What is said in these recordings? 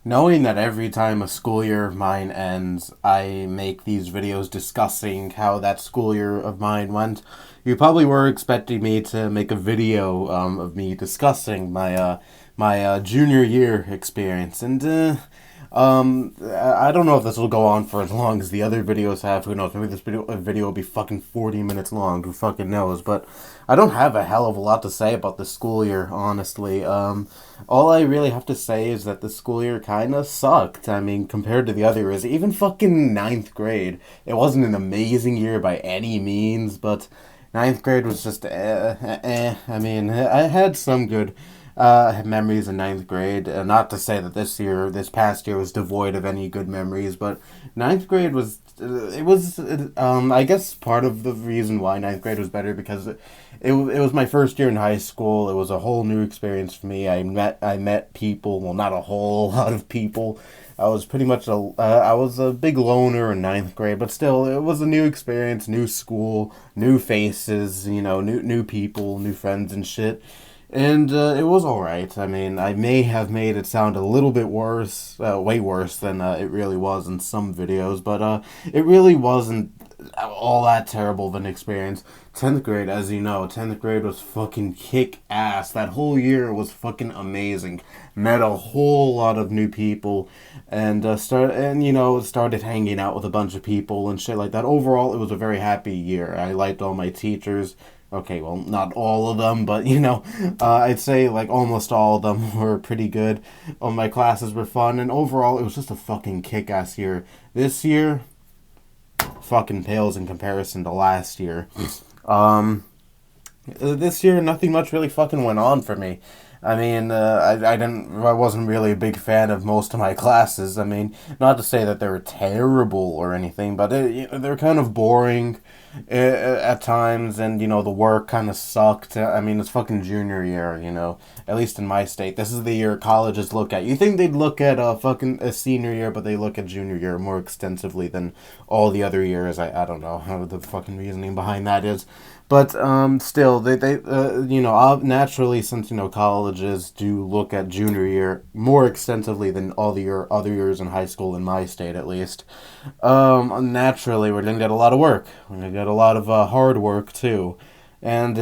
Knowing that every time a school year of mine ends, I make these videos discussing how that school year of mine went, you probably were expecting me to make a video of me discussing my junior year experience, and I don't know if this will go on for as long as the other videos have. Who knows? Maybe this video will be fucking 40 minutes long. Who fucking knows? But I don't have a hell of a lot to say about the school year, honestly. All I really have to say is that the school year kind of sucked. I mean, compared to the other years, even fucking ninth grade, it wasn't an amazing year by any means, but ninth grade was just I mean, I had some good memories in ninth grade. Not to say that this past year was devoid of any good memories, but ninth grade was. It was. I guess part of the reason why ninth grade was better because it was my first year in high school. It was a whole new experience for me. I met people. Well, not a whole lot of people. I was pretty much I was a big loner in ninth grade, but still, it was a new experience, new school, new faces, new people, new friends and shit. And it was alright. I mean, I may have made it sound a little bit worse, way worse than it really was in some videos, but it really wasn't all that terrible of an experience. 10th grade, as you know, 10th grade was fucking kick ass. That whole year was fucking amazing. Met a whole lot of new people and started hanging out with a bunch of people and shit like that. Overall, it was a very happy year. I liked all my teachers. Okay, well, not all of them, but I'd say like almost all of them were pretty good. All my classes were fun, and overall, it was just a fucking kick ass year. This year, fucking pales in comparison to last year. Um, this year, nothing much really fucking went on for me. I mean, I wasn't really a big fan of most of my classes. I mean, not to say that they were terrible or anything, but they're kind of boring at times, and the work kind of sucked. I mean, it's fucking junior year, at least in my state. This is the year colleges look at. You think they'd look at fucking a senior year, but they look at junior year more extensively than all the other years. I don't know how the fucking reasoning behind that is. But still, naturally, since colleges do look at junior year more extensively than all the other years in high school in my state, at least. Naturally, we're gonna get a lot of work. We're gonna get a lot of hard work too. And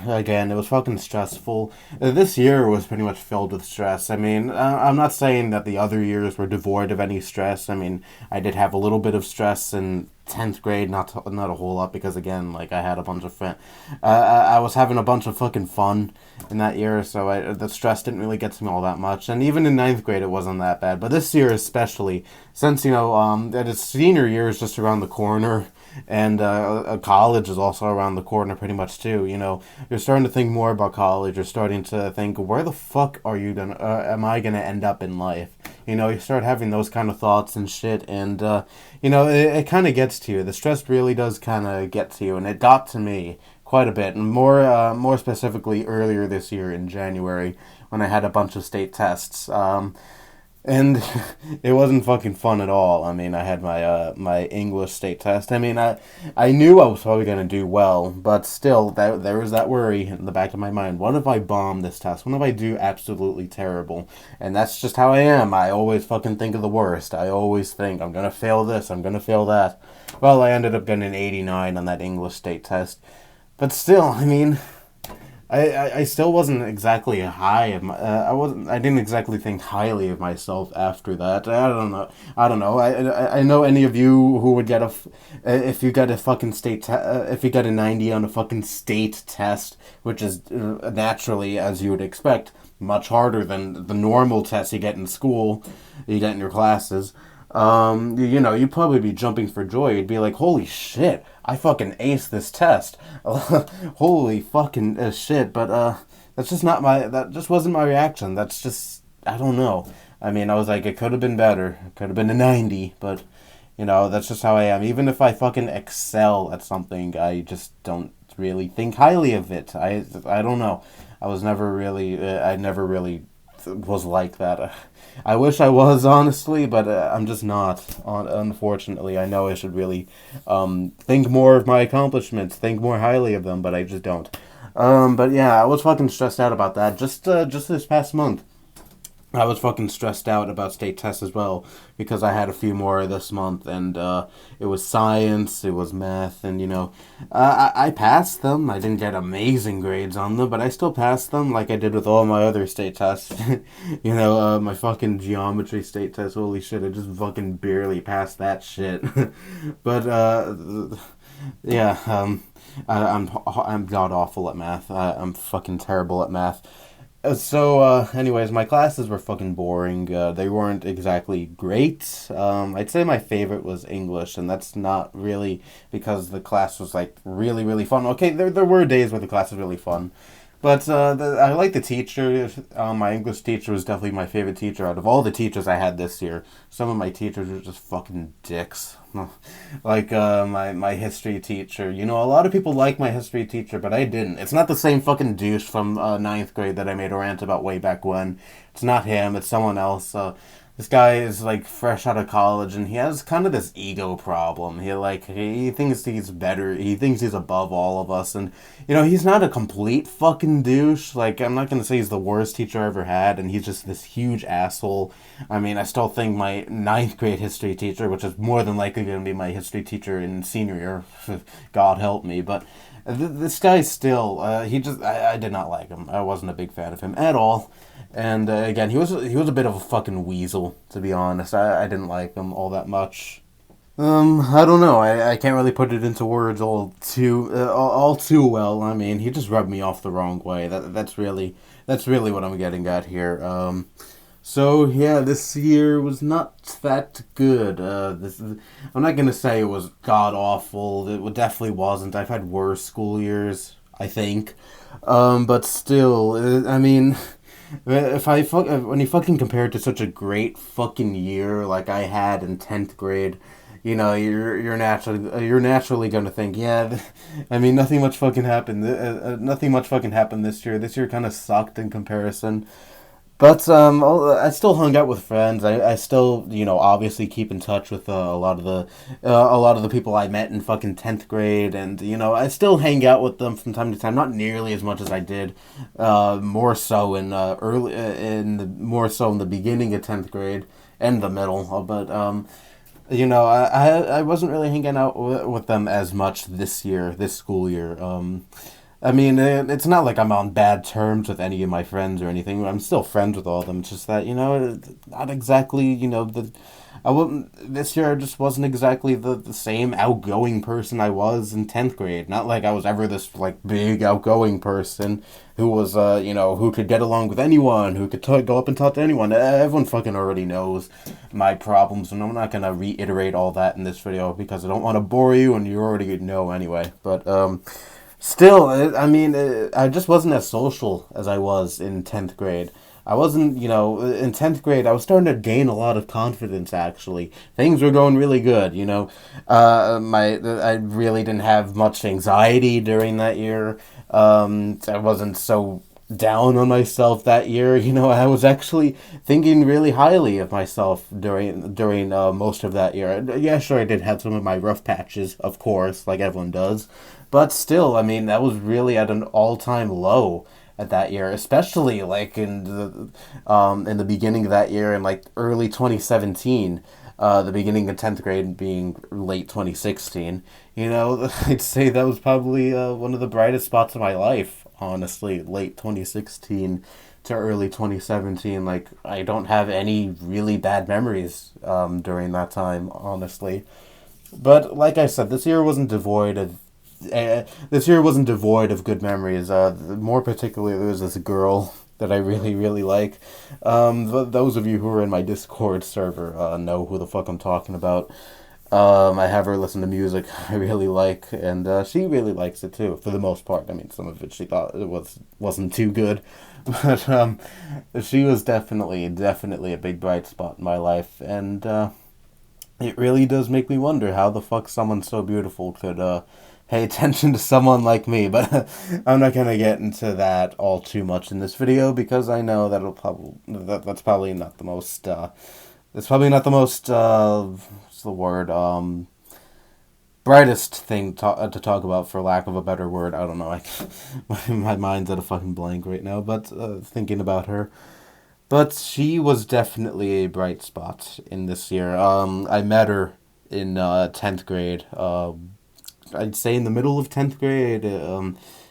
again, it was fucking stressful. This year was pretty much filled with stress. I mean, I'm not saying that the other years were devoid of any stress. I mean, I did have a little bit of stress in 10th grade, not a whole lot, because again, like, I had a bunch of friends. I was having a bunch of fucking fun in that year, so the stress didn't really get to me all that much. And even in ninth grade, it wasn't that bad. But this year especially, since that its senior year is just around the corner, and college is also around the corner pretty much too. You're starting to think more about college. You're starting to think, where the fuck am I gonna end up in life? You start having those kind of thoughts and shit, and it kind of gets to you. The stress really does kind of get to you, and it got to me quite a bit, and more specifically earlier this year in January when I had a bunch of state tests. And it wasn't fucking fun at all. I mean, I had my English state test. I mean, I knew I was probably gonna do well, but still, there was that worry in the back of my mind. What if I bomb this test? What if I do absolutely terrible? And that's just how I am. I always fucking think of the worst. I always think I'm gonna fail this. I'm gonna fail that. Well, I ended up getting an 89 on that English state test, but still, I mean. I still wasn't exactly high of my, I didn't exactly think highly of myself after that. I don't know. I know any of you who would if you got a fucking if you got a 90 on a fucking state test, which is naturally, as you would expect, much harder than the normal tests you get in school, you get in your classes. You'd probably be jumping for joy. You'd be like, holy shit, I fucking aced this test. Holy fucking shit. But, that just wasn't my reaction. That's just, I don't know. I mean, I was like, it could have been better. It could have been a 90, but, that's just how I am. Even if I fucking excel at something, I just don't really think highly of it. I don't know. I never really was like that. I wish I was, honestly, but I'm just not. Unfortunately, I know I should really think more of my accomplishments, think more highly of them, but I just don't. But yeah, I was fucking stressed out about that just this past month. I was fucking stressed out about state tests as well because I had a few more this month, and it was science, it was math, and I passed them. I didn't get amazing grades on them, but I still passed them like I did with all my other state tests. My fucking geometry state test. Holy shit! I just fucking barely passed that shit. But yeah, I'm god awful at math. I'm fucking terrible at math. Anyways, my classes were fucking boring. They weren't exactly great. I'd say my favorite was English, and that's not really because the class was like really, really fun. Okay, there were days where the class was really fun, but I like the teacher. My English teacher was definitely my favorite teacher out of all the teachers I had this year. Some of my teachers were just fucking dicks. Like my history teacher. A lot of people like my history teacher, but I didn't. It's not the same fucking douche from ninth grade that I made a rant about way back when. It's not him. It's someone else. This guy is like fresh out of college, and he has kind of this ego problem. He thinks he's better. He thinks he's above all of us, and he's not a complete fucking douche. Like, I'm not gonna say he's the worst teacher I ever had, and he's just this huge asshole. I mean, I still think my ninth grade history teacher, which is more than likely gonna be my history teacher in senior year, God help me, but. This guy still, I did not like him. I wasn't a big fan of him at all. And again, he was a bit of a fucking weasel, to be honest. I didn't like him all that much. I don't know. I can't really put it into words all too well. I mean, he just rubbed me off the wrong way. That's really what I'm getting at here. So yeah, this year was not that good. I'm not gonna say it was god awful. It definitely wasn't. I've had worse school years, I think. But still, I mean, when you fucking compare it to such a great fucking year like I had in 10th grade, you're naturally gonna think, yeah. I mean, nothing much fucking happened. Nothing much fucking happened this year. This year kind of sucked in comparison. But I still hung out with friends. I still, obviously keep in touch with a lot of the people I met in fucking 10th grade, and I still hang out with them from time to time. Not nearly as much as I did, more so in the beginning of 10th grade and the middle. But I wasn't really hanging out with them as much this school year. I mean, it's not like I'm on bad terms with any of my friends or anything. I'm still friends with all of them. It's just that, not exactly, this year I just wasn't exactly the same outgoing person I was in 10th grade. Not like I was ever this, like, big outgoing person who was, who could get along with anyone, who could go up and talk to anyone. Everyone fucking already knows my problems, and I'm not going to reiterate all that in this video because I don't want to bore you, and you already know anyway. But, still, I mean, I just wasn't as social as I was in 10th grade. I wasn't, in 10th grade, I was starting to gain a lot of confidence, actually. Things were going really good, I really didn't have much anxiety during that year. I wasn't so down on myself that year. I was actually thinking really highly of myself during most of that year. Yeah, sure, I did have some of my rough patches, of course, like everyone does. But still, I mean, that was really at an all-time low at that year, especially like in the beginning of that year in like early 2017, the beginning of 10th grade being late 2016. I'd say that was probably one of the brightest spots of my life, honestly, late 2016 to early 2017. Like, I don't have any really bad memories during that time, honestly. But like I said, this year wasn't devoid of good memories. More particularly, there was this girl that I really, really like. Those of you who are in my Discord server know who the fuck I'm talking about. I have her listen to music I really like, and she really likes it too, for the most part. I mean, some of it she thought wasn't too good, but she was definitely a big bright spot in my life, and it really does make me wonder how the fuck someone so beautiful could pay attention to someone like me. But I'm not gonna get into that all too much in this video because I know that's probably not the most what's the word, brightest thing to talk about, for lack of a better word. I don't know. My mind's at a fucking blank right now. But thinking about her. But she was definitely a bright spot in this year. I met her in 10th grade. I'd say in the middle of 10th grade.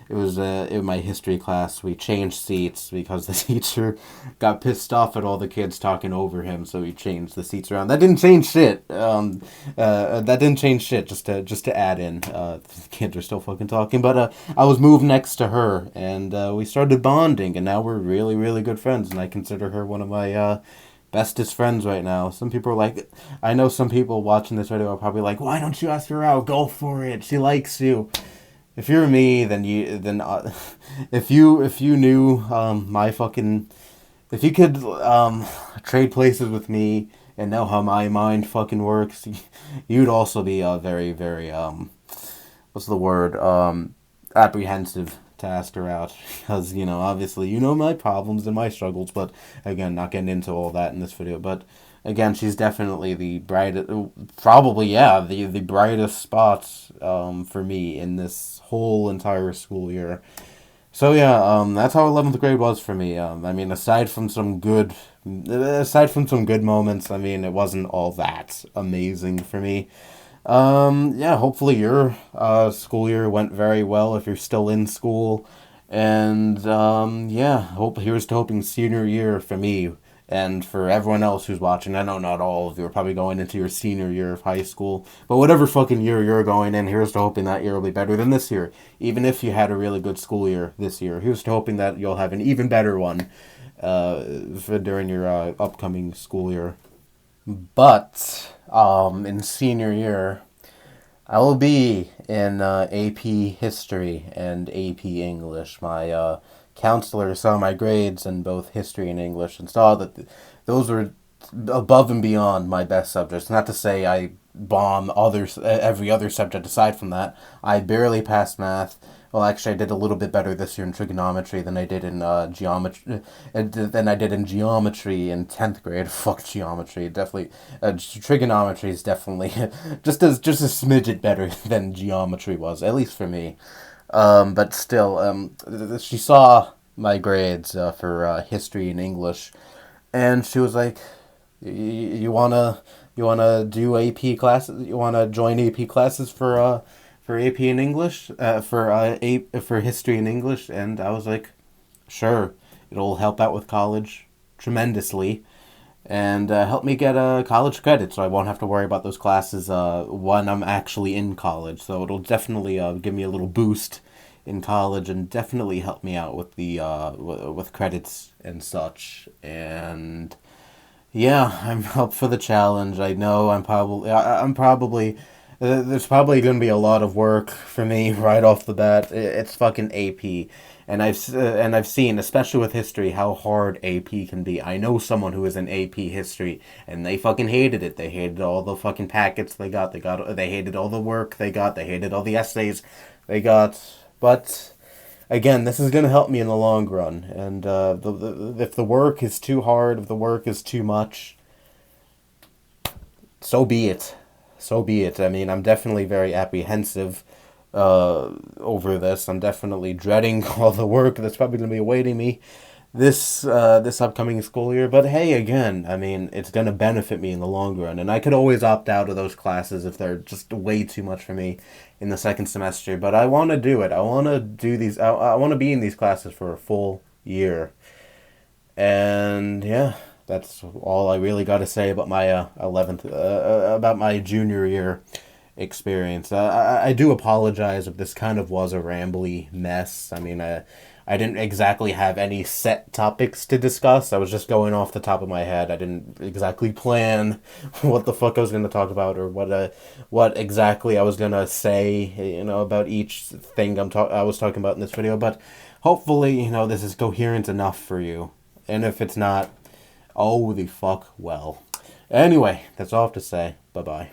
It was in my history class. We changed seats because the teacher got pissed off at all the kids talking over him, so he changed the seats around. That didn't change shit. That didn't change shit. Just to add in, the kids are still fucking talking. But I was moved next to her, and we started bonding, and now we're really really good friends, and I consider her one of my bestest friends right now. Some people are like, I know some people watching this video are probably like, why don't you ask her out? Go for it. She likes you. If you're me, then if you knew my fucking, if you could trade places with me and know how my mind fucking works, you'd also be very very what's the word, apprehensive to ask her out, because obviously my problems and my struggles, but again, not getting into all that in this video. But again, she's definitely the brightest, probably, yeah, the brightest spots for me in this whole entire school year. So yeah, that's how 11th grade was for me. I mean, aside from some good moments, I mean, it wasn't all that amazing for me. Yeah, hopefully your school year went very well if you're still in school. And yeah, here's to hoping senior year for me and for everyone else who's watching. I know not all of you are probably going into your senior year of high school, but whatever fucking year you're going in, here's to hoping that year will be better than this year. Even if you had a really good school year this year, here's to hoping that you'll have an even better one during your upcoming school year. But in senior year, I will be in AP History and AP English. My counselor saw my grades in both History and English and saw that those were above and beyond my best subjects. Not to say I bomb every other subject aside from that. I barely passed math. Well, actually, I did a little bit better this year in trigonometry than I did in geometry. Than I did in geometry in 10th grade. Fuck geometry. Definitely, trigonometry is definitely just a smidget better than geometry was, at least for me. But still, she saw my grades for history and English, and she was like, "You wanna do AP classes? You wanna join AP classes for AP and English, for history and English?" And I was like, "Sure, it'll help out with college tremendously." And help me get a college credit, so I won't have to worry about those classes when I'm actually in college. So it'll definitely give me a little boost in college, and definitely help me out with the with credits and such. And yeah, I'm up for the challenge. I know I'm probably there's probably going to be a lot of work for me right off the bat. It's fucking AP, and I've seen, especially with history, how hard AP can be. I know someone who is in AP history, and they fucking hated it. They hated all the fucking packets they got. They hated all the work they got. They hated all the essays they got. But again, this is going to help me in the long run. And if the work is too hard, if the work is too much, so be it. So be it. I mean, I'm definitely very apprehensive over this. I'm definitely dreading all the work that's probably going to be awaiting me this upcoming school year. But hey, again, I mean, it's going to benefit me in the long run, and I could always opt out of those classes if they're just way too much for me in the second semester. But I want to do it. I want to do these. I want to be in these classes for a full year. And yeah, that's all I really got to say about my 11th, about my junior year experience. I do apologize if this kind of was a rambly mess. I mean, I didn't exactly have any set topics to discuss. I was just going off the top of my head. I didn't exactly plan what the fuck I was going to talk about, or what exactly I was going to say, about each thing I was talking about in this video. But hopefully, this is coherent enough for you. And if it's not, oh the fuck well. Anyway, that's all I have to say. Bye-bye.